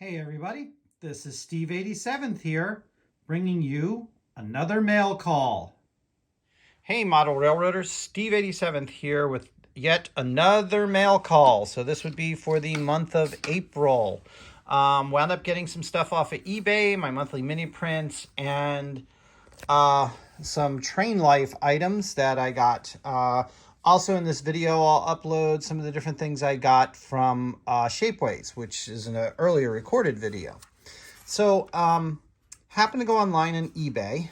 Hey everybody, this is Steve 87th here, bringing you another mail call. Hey Model Railroaders, Steve 87th here with yet another mail call. So this would be for the month of April. Wound up getting some stuff off of eBay, my monthly mini prints, and some Train Life items that I got. Also in this video, I'll upload some of the different things I got from Shapeways, which is an earlier recorded video. So, happened to go online on eBay,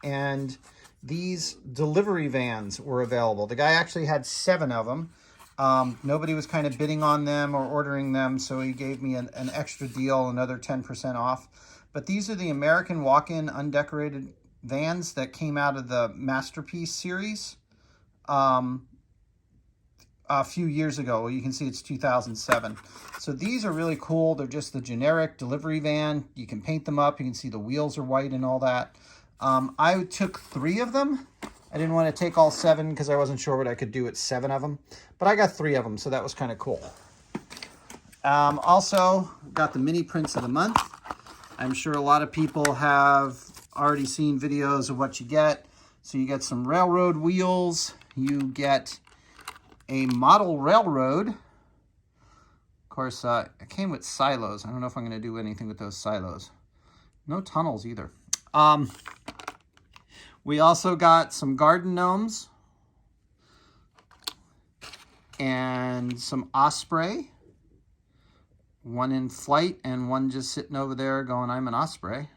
and these delivery vans were available. The guy actually had 7 of them. Nobody was kind of bidding on them or ordering them, so he gave me an extra deal, another 10% off. But these are the American walk-in undecorated vans that came out of the Masterpiece series a few years ago. Well, you can see it's 2007. So these are really cool. They're just the generic delivery van. You can paint them up. You can see the wheels are white and all that. I took 3 of them. I didn't want to take all 7 because I wasn't sure what I could do with 7 of them. But I got 3 of them, so that was kind of cool. Also, got the mini prints of the month. I'm sure a lot of people have already seen videos of what you get. So you get some railroad wheels. You get a model railroad. Of course, it came with silos. I don't know if I'm going to do anything with those silos. No tunnels either. We also got some garden gnomes and some osprey. One in flight and one just sitting over there going, I'm an osprey.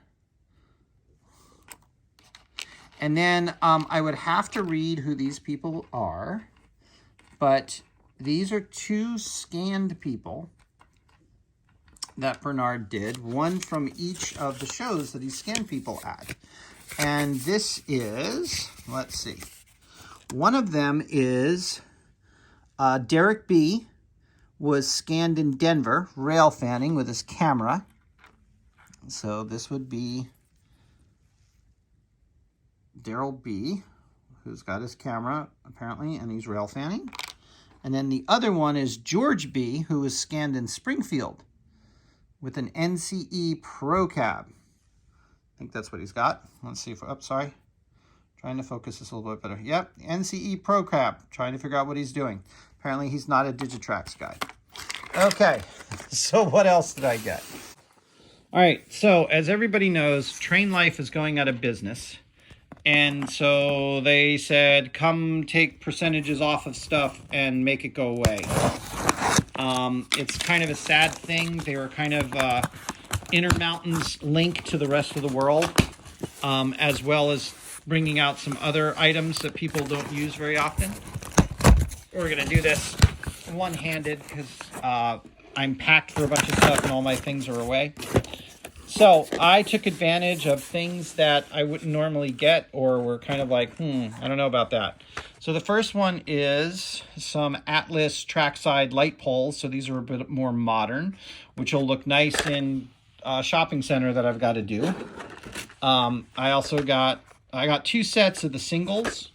And then I would have to read who these people are. But these are 2 scanned people that Bernard did, one from each of the shows that he scanned people at. And this is, let's see, one of them is Derek B. was scanned in Denver, rail fanning with his camera. So this would be Daryl B., who's got his camera, apparently, and he's rail fanning. And then the other one is George B., who was scanned in Springfield with an NCE Pro Cab. I think that's what he's got. Let's see if, oh, sorry. Trying to focus this a little bit better. Yep, NCE Pro Cab. Trying to figure out what he's doing. Apparently, he's not a Digitrax guy. Okay, so what else did I get? All right, so as everybody knows, Train Life is going out of business. And so they said, come take percentages off of stuff and make it go away. It's kind of a sad thing. They were kind of Intermountain's link to the rest of the world, as well as bringing out some other items that people don't use very often. We're going to do this one-handed because I'm packed for a bunch of stuff and all my things are away. So I took advantage of things that I wouldn't normally get or were kind of like, I don't know about that. So the first one is some Atlas trackside light poles. So these are a bit more modern, which will look nice in a shopping center that I've got to do. I got 2 sets of the singles,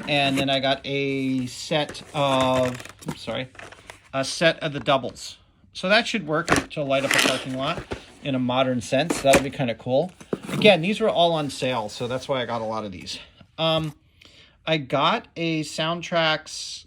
and then I got a set of, the doubles. So that should work to light up a parking lot in a modern sense. That'll be kind of cool. Again, these were all on sale, so that's why I got a lot of these. I got a Soundtrax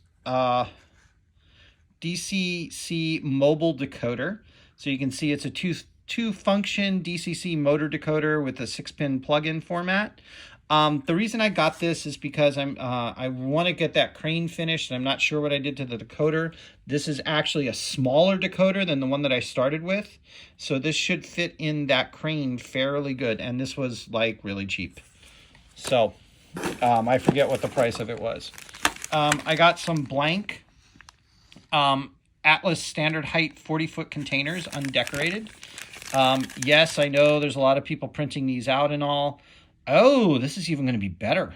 DCC mobile decoder. So you can see it's a two-function DCC motor decoder with a 6-pin plug-in format. The reason I got this is because I want to get that crane finished, and I'm not sure what I did to the decoder. This is actually a smaller decoder than the one that I started with, so this should fit in that crane fairly good, and this was like really cheap. So I forget what the price of it was. I got some blank Atlas standard height 40-foot containers, undecorated. Yes, I know there's a lot of people printing these out and all. Oh, this is even going to be better.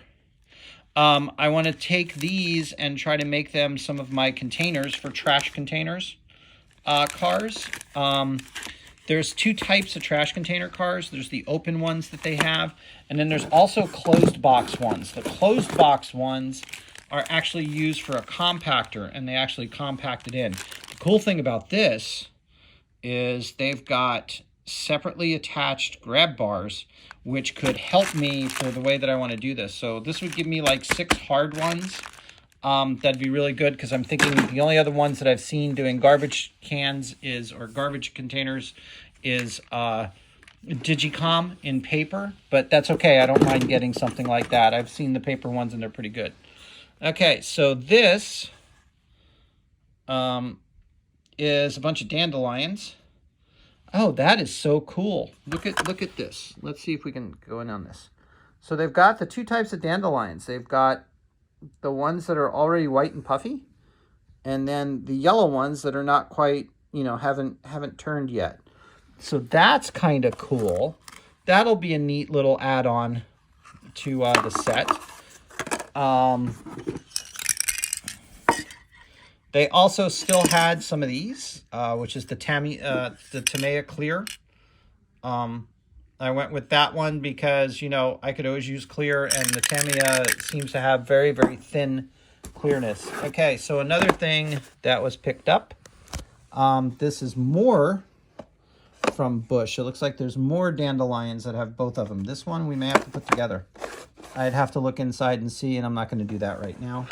I want to take these and try to make them some of my containers for trash containers cars. There's 2 types of trash container cars. There's the open ones that they have, and then there's also closed box ones. The closed box ones are actually used for a compactor, and they actually compact it in. The cool thing about this is they've got separately attached grab bars, which could help me for the way that I want to do this. So this would give me like 6 hard ones. That'd be really good, because I'm thinking the only other ones that I've seen doing garbage cans or garbage containers is Digicom in paper, but that's okay. I don't mind getting something like that. I've seen the paper ones and they're pretty good. Okay, so this is a bunch of dandelions. Oh, that is so cool. Look at this. Let's see if we can go in on this. So they've got the 2 types of dandelions. They've got the ones that are already white and puffy, and then the yellow ones that are not quite, you know, haven't turned yet. So that's kind of cool. That'll be a neat little add-on to the set. They also still had some of these, which is the Tamiya Clear. I went with that one because, you know, I could always use clear, and the Tamiya seems to have very, very thin clearness. Okay, so another thing that was picked up. This is more from Bush. It looks like there's more dandelions that have both of them. This one we may have to put together. I'd have to look inside and see, and I'm not going to do that right now.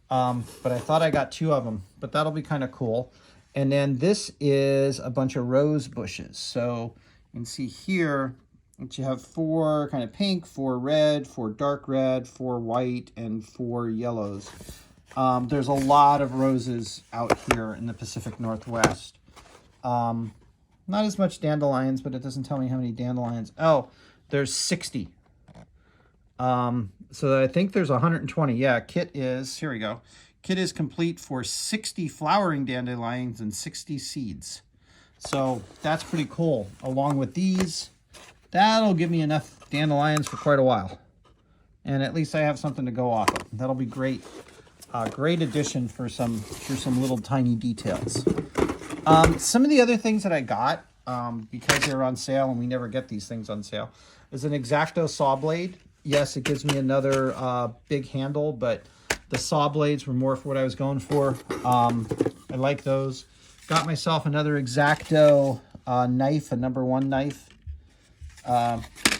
But I thought I got 2 of them, but that'll be kind of cool. And then this is a bunch of rose bushes. So you can see here that you have 4 kind of pink, 4 red, 4 dark red, 4 white, and 4 yellows. There's a lot of roses out here in the Pacific Northwest. Not as much dandelions, but it doesn't tell me how many dandelions. Oh, there's 60. So I think there's 120. Yeah, kit is, here we go. Kit is complete for 60 flowering dandelions and 60 seeds. So that's pretty cool. Along with these, that'll give me enough dandelions for quite a while. And at least I have something to go off of. That'll be great. Great addition for some little tiny details. Some of the other things that I got, because they're on sale, and we never get these things on sale, is an X-Acto saw blade. Yes, it gives me another big handle, but the saw blades were more for what I was going for. I like those. Got myself another X-Acto knife, a #1 knife,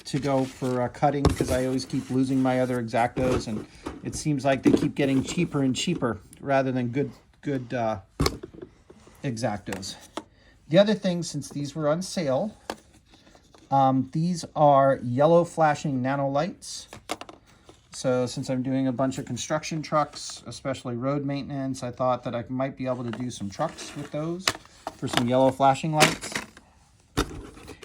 to go for cutting, because I always keep losing my other X-Actos, and it seems like they keep getting cheaper and cheaper rather than good X-Actos. The other thing, since these were on sale, these are yellow flashing nano lights. So since I'm doing a bunch of construction trucks, especially road maintenance, I thought that I might be able to do some trucks with those for some yellow flashing lights.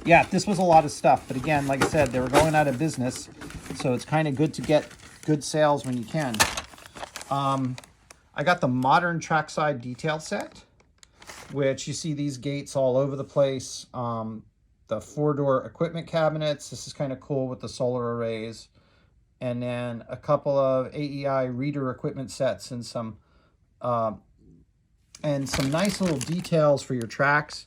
Yeah, this was a lot of stuff, but again, like I said, they were going out of business, so it's kind of good to get good sales when you can. I got the modern trackside detail set, which you see these gates all over the place. The 4-door equipment cabinets. This is kind of cool with the solar arrays. And then a couple of AEI reader equipment sets and some nice little details for your tracks.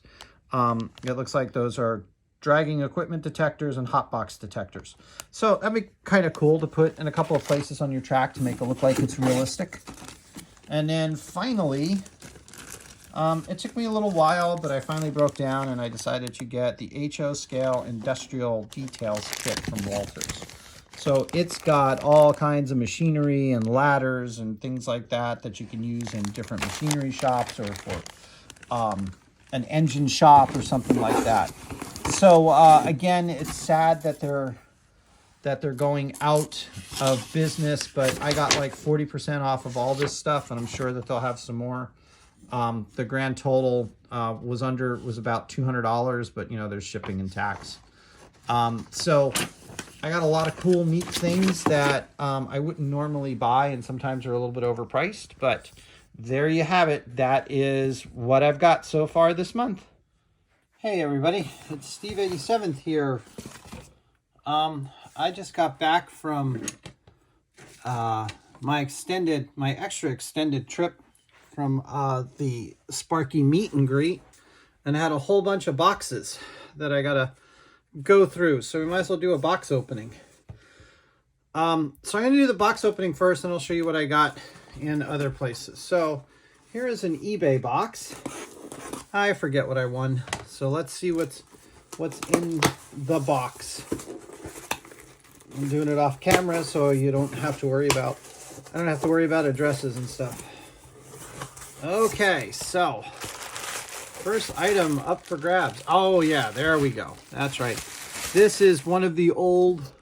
It looks like those are dragging equipment detectors and hotbox detectors. So that'd be kind of cool to put in a couple of places on your track to make it look like it's realistic. And then finally, it took me a little while, but I finally broke down and I decided to get the HO Scale Industrial Details Kit from Walters. So it's got all kinds of machinery and ladders and things like that that you can use in different machinery shops or for an engine shop or something like that. So again, it's sad that they're going out of business, but I got like 40% off of all this stuff, and I'm sure that they'll have some more. The grand total was about $200, but you know, there's shipping and tax. So I got a lot of cool, neat things that I wouldn't normally buy, and sometimes are a little bit overpriced, but there you have it. That is what I've got so far this month. Hey everybody, it's Steve 87th here. I just got back from my extra extended trip from the Sparky meet and greet, and had a whole bunch of boxes that I gotta go through, so we might as well do a box opening. So I'm gonna do the box opening first, and I'll show you what I got in other places. So here is an eBay box. I forget what I won. So let's see what's in the box. I'm doing it off camera so you don't have to worry about, I don't have to worry about addresses and stuff. Okay, so first item up for grabs. Oh yeah, there we go. That's right. This is one of the old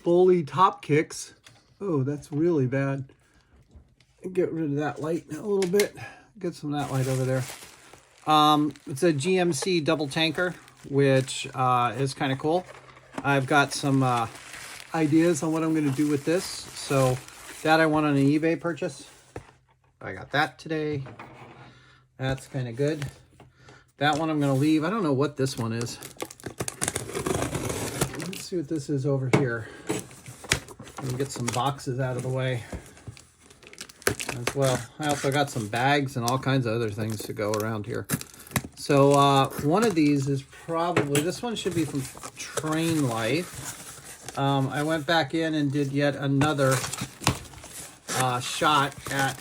Foley top kicks. Oh, that's really bad. Get rid of that light a little bit. Get some of that light over there. It's a GMC double tanker, which is kind of cool. I've got some ideas on what I'm going to do with this. So that I won on an eBay purchase. I got that today. That's kind of good. That one I'm going to leave. I don't know what this one is. Let's see what this is over here. Let me get some boxes out of the way as well. I also got some bags and all kinds of other things to go around here. So one of these is probably, this one should be from Train Life. I went back in and did yet another shot at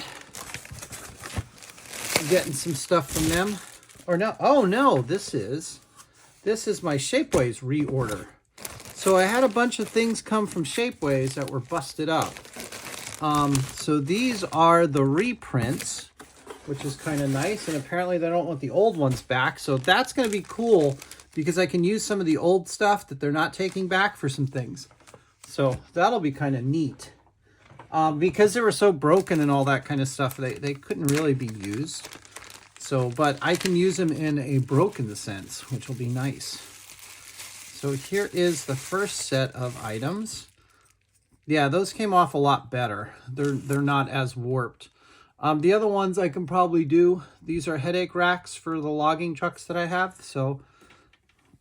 getting some stuff from them. Or no, oh no, this is my Shapeways reorder. So I had a bunch of things come from Shapeways that were busted up. So these are the reprints, which is kind of nice. And apparently they don't want the old ones back. So that's going to be cool because I can use some of the old stuff that they're not taking back for some things. So that'll be kind of neat. Because they were so broken and all that kind of stuff, they couldn't really be used. So, but I can use them in a broken sense, which will be nice. So here is the first set of items. Yeah, those came off a lot better. They're not as warped. The other ones I can probably do. These are headache racks for the logging trucks that I have, so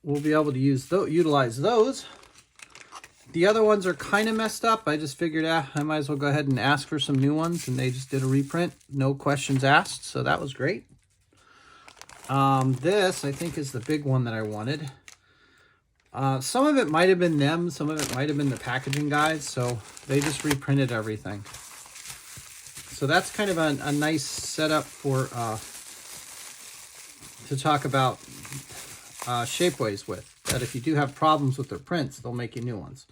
we'll be able to utilize those. The other ones are kind of messed up. I just figured I might as well go ahead and ask for some new ones, and they just did a reprint. No questions asked, so that was great. This, I think, is the big one that I wanted. Some of it might have been them. Some of it might have been the packaging guys. So they just reprinted everything. So that's kind of a nice setup for to talk about Shapeways with. That if you do have problems with their prints, they'll make you new ones.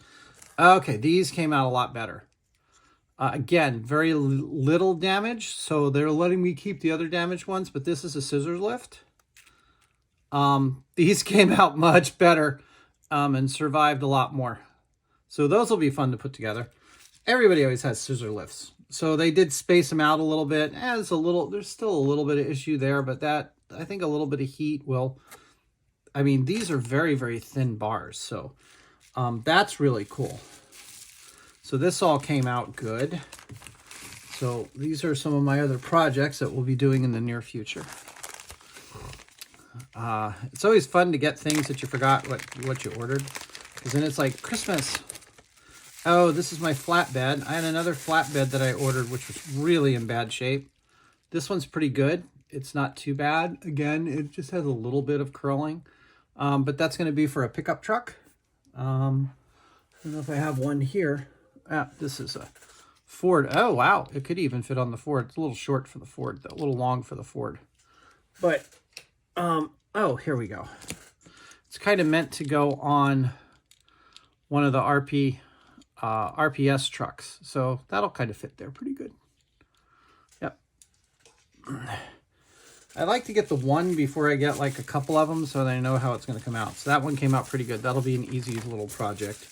Okay, these came out a lot better. Again, very little damage. So they're letting me keep the other damaged ones, but this is a scissors lift. These came out much better. And survived a lot more. So those will be fun to put together. Everybody always has scissor lifts. So they did space them out a little bit. There's still a little bit of issue there, but that, I think a little bit of heat will, I mean, these are very, very thin bars. So that's really cool. So this all came out good. So these are some of my other projects that we'll be doing in the near future. It's always fun to get things that you forgot what you ordered, because then it's like Christmas. Oh, this is my flatbed. I had another flatbed that I ordered, which was really in bad shape. This one's pretty good. It's not too bad. Again, it just has a little bit of curling, but that's going to be for a pickup truck. I don't know if I have one here. This is a Ford. Oh, wow. It could even fit on the Ford. It's a little short for the Ford, a little long for the Ford. But oh, here we go. It's kind of meant to go on one of the RPS trucks. So that'll kind of fit there pretty good. Yep. I like to get the one before I get like a couple of them so that I know how it's going to come out. So that one came out pretty good. That'll be an easy little project.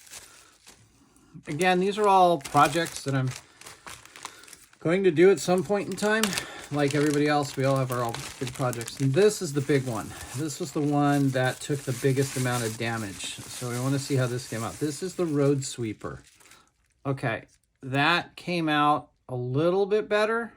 Again, these are all projects that I'm going to do at some point in time. Like everybody else, we all have our big projects. And this is the big one. This was the one that took the biggest amount of damage. So I want to see how this came out. This is the road sweeper. Okay, that came out a little bit better.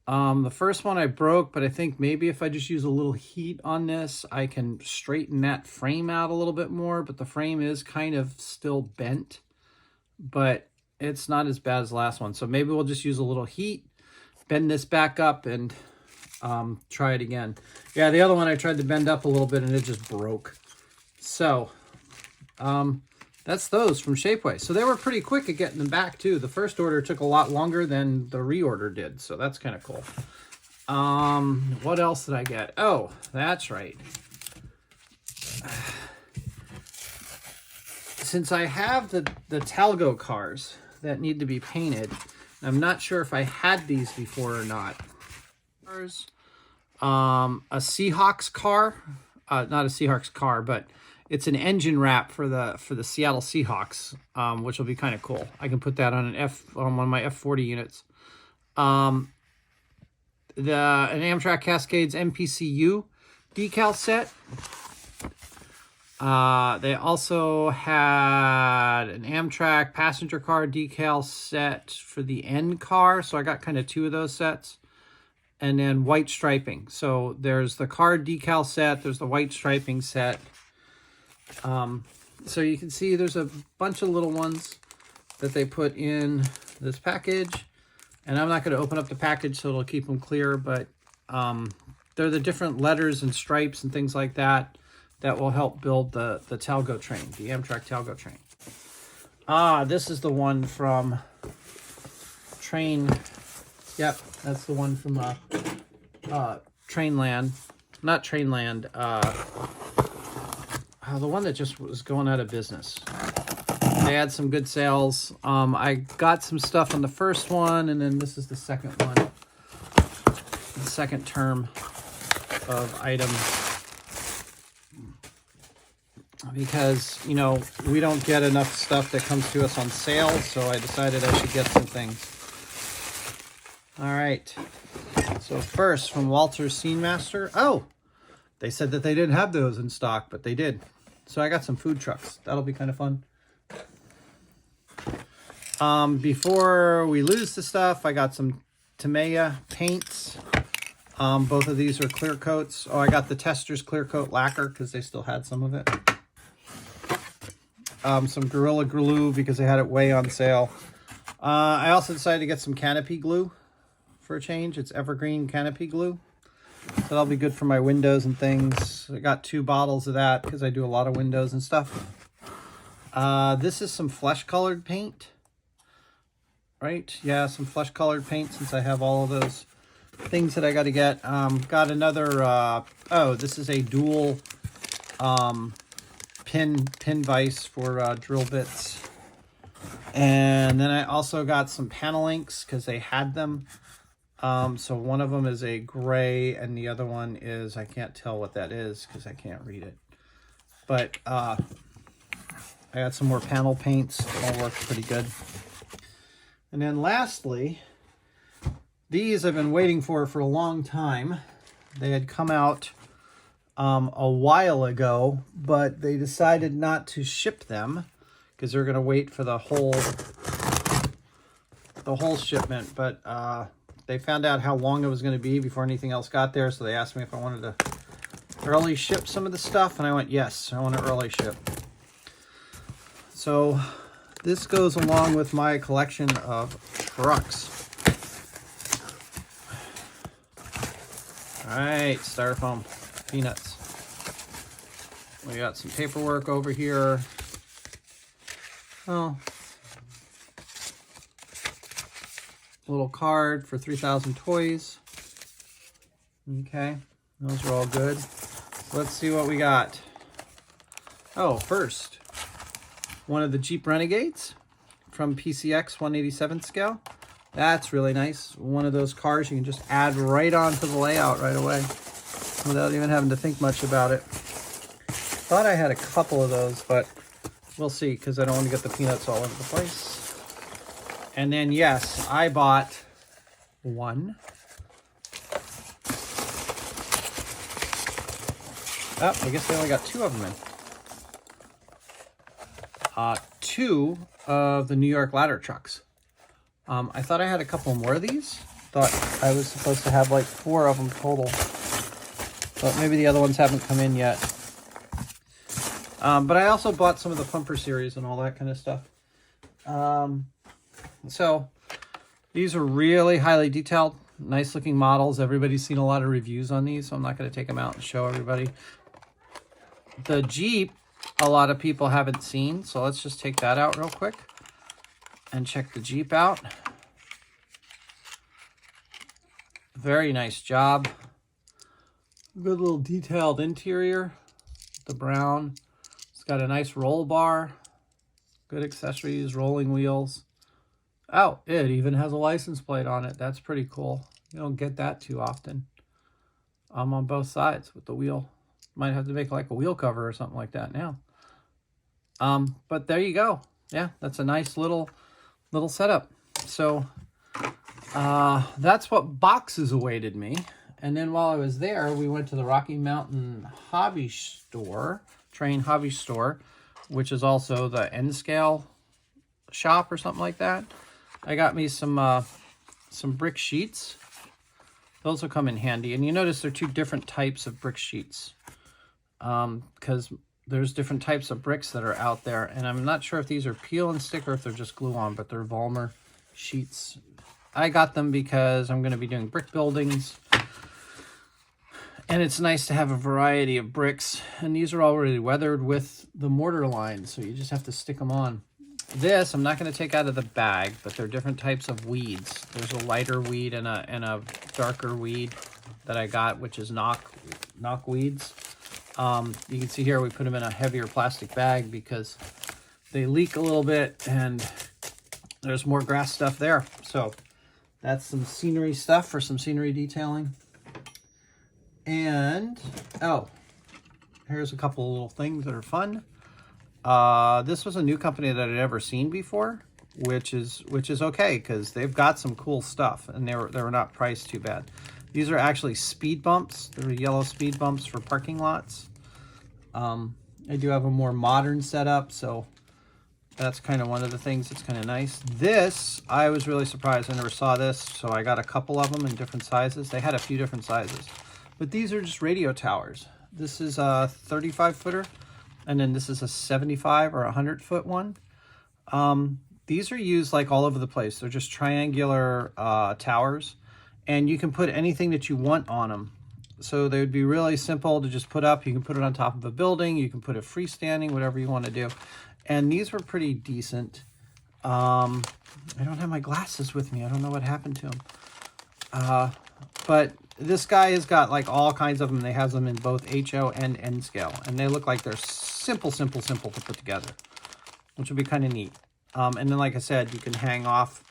The first one I broke, but I think maybe if I just use a little heat on this, I can straighten that frame out a little bit more. But the frame is kind of still bent, but it's not as bad as the last one. So maybe we'll just use a little heat, bend this back up, and try it again. Yeah, the other one I tried to bend up a little bit and it just broke. So that's those from Shapeways. So they were pretty quick at getting them back too. The first order took a lot longer than the reorder did, so that's kind of cool. What else did I get? Oh, that's right. Since I have the Talgo cars that need to be painted, I'm not sure if I had these before or not. A Seahawks car, not a Seahawks car, but it's an engine wrap for the Seattle Seahawks, which will be kind of cool. I can put that on on one of my F40 units. An Amtrak Cascades MPCU decal set. They also had an Amtrak passenger car decal set for the N car, so I got kind of two of those sets. And then white striping. So there's the car decal set, there's the white striping set. So you can see there's a bunch of little ones that they put in this package. And I'm not going to open up the package so it'll keep them clear, but they're the different letters and stripes and things like that that will help build the Talgo train, the Amtrak Talgo train. This is the one from Train. Yep, that's the one from Trainland. Not Trainland. The one that just was going out of business. They had some good sales. I got some stuff on the first one, and then this is the second one. The second term of item. Because, you know, we don't get enough stuff that comes to us on sale, so I decided I should get some things. All right, so first from Walter's Scene Master. Oh, they said that they didn't have those in stock, but they did. So I got some food trucks. That'll be kind of fun. Before we lose the stuff, I got some Tamiya paints. Both of these are clear coats. Oh, I got the Testors clear coat lacquer because they still had some of it. Some Gorilla Glue because they had it way on sale. I also decided to get some canopy glue. For a change. It's evergreen canopy glue. So that'll be good for my windows and things. I got 2 bottles of that because I do a lot of windows and stuff. This is some flesh colored paint. Right? Yeah, some flesh colored paint since I have all of those things that I got to get. Got another, oh, this is a dual pin vise for drill bits. And then I also got some panel inks because they had them. So one of them is a gray and the other one is, I can't tell what that is because I can't read it. But I got some more panel paints. It all works pretty good. And then lastly, these I've been waiting for a long time. They had come out a while ago, but they decided not to ship them because they're going to wait for the whole shipment. But they found out how long it was going to be before anything else got there, so they asked me if I wanted to early ship some of the stuff, and I went, yes, I want to early ship. So this goes along with my collection of trucks. All right, Styrofoam peanuts. We got some paperwork over here. Oh, little card for 3,000 toys. Okay, those are all good. Let's see what we got. Oh, first, one of the Jeep Renegades from PCX 187 scale. That's really nice. One of those cars you can just add right onto the layout right away without even having to think much about it. Thought I had a couple of those, but we'll see because I don't want to get the peanuts all over the place. And then, yes, I bought one. Oh, I guess they only got 2 of them in. 2 of the New York ladder trucks. I thought I had a couple more of these. Thought I was supposed to have like 4 of them total. But maybe the other ones haven't come in yet. But I also bought some of the Pumper series and all that kind of stuff. So these are really highly detailed, nice looking models. Everybody's seen a lot of reviews on these, so I'm not going to take them out and show everybody. The Jeep, a lot of people haven't seen, so let's just take that out real quick and check the Jeep out. Very nice job. Good little detailed interior. The brown. It's got a nice roll bar. Good accessories, rolling wheels. Oh, it even has a license plate on it. That's pretty cool. You don't get that too often. I'm on both sides with the wheel. Might have to make like a wheel cover or something like that now. But there you go. Yeah, that's a nice little setup. So that's what boxes awaited me. And then while I was there, we went to the Rocky Mountain Hobby Store, Train Hobby Store, which is also the N Scale shop or something like that. I got me some brick sheets. Those will come in handy. And you notice there are two different types of brick sheets, because there's different types of bricks that are out there. And I'm not sure if these are peel and stick or if they're just glue on, but they're Vollmer sheets. I got them because I'm going to be doing brick buildings. And it's nice to have a variety of bricks. And these are already weathered with the mortar line, so you just have to stick them on. This, I'm not going to take out of the bag, but they're different types of weeds. There's a lighter weed and a darker weed that I got, which is knock weeds. You can see here we put them in a heavier plastic bag because they leak a little bit and there's more grass stuff there. So that's some scenery stuff for some scenery detailing. And, oh, here's a couple of little things that are fun. This was a new company that I'd never seen before, which is okay because they've got some cool stuff and they were not priced too bad. These are actually speed bumps. They're yellow speed bumps for parking lots. I do have a more modern setup, so that's kind of one of the things that's kind of nice. This, I was really surprised. I never saw this, so I got a couple of them in different sizes. They had a few different sizes, but these are just radio towers. This is a 35-footer, and then this is a 75 or 100-foot one. These are used like all over the place. They're just triangular towers, and you can put anything that you want on them. So they would be really simple to just put up. You can put it on top of a building. You can put it freestanding, whatever you want to do. And these were pretty decent. I don't have my glasses with me. I don't know what happened to them. But this guy has got like all kinds of them. They have them in both HO and N scale. And they look like they're simple to put together, which would be kind of neat. And then, like I said, you can hang off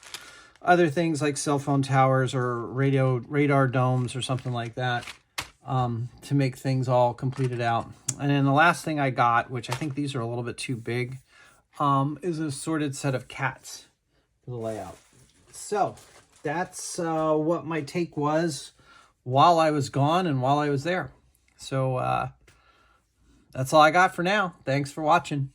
other things like cell phone towers or radar domes or something like that, to make things all completed out. And then the last thing I got, which I think these are a little bit too big, is a sorted set of cats for the layout. So that's what my take was while I was gone and while I was there. So that's all I got for now. Thanks for watching.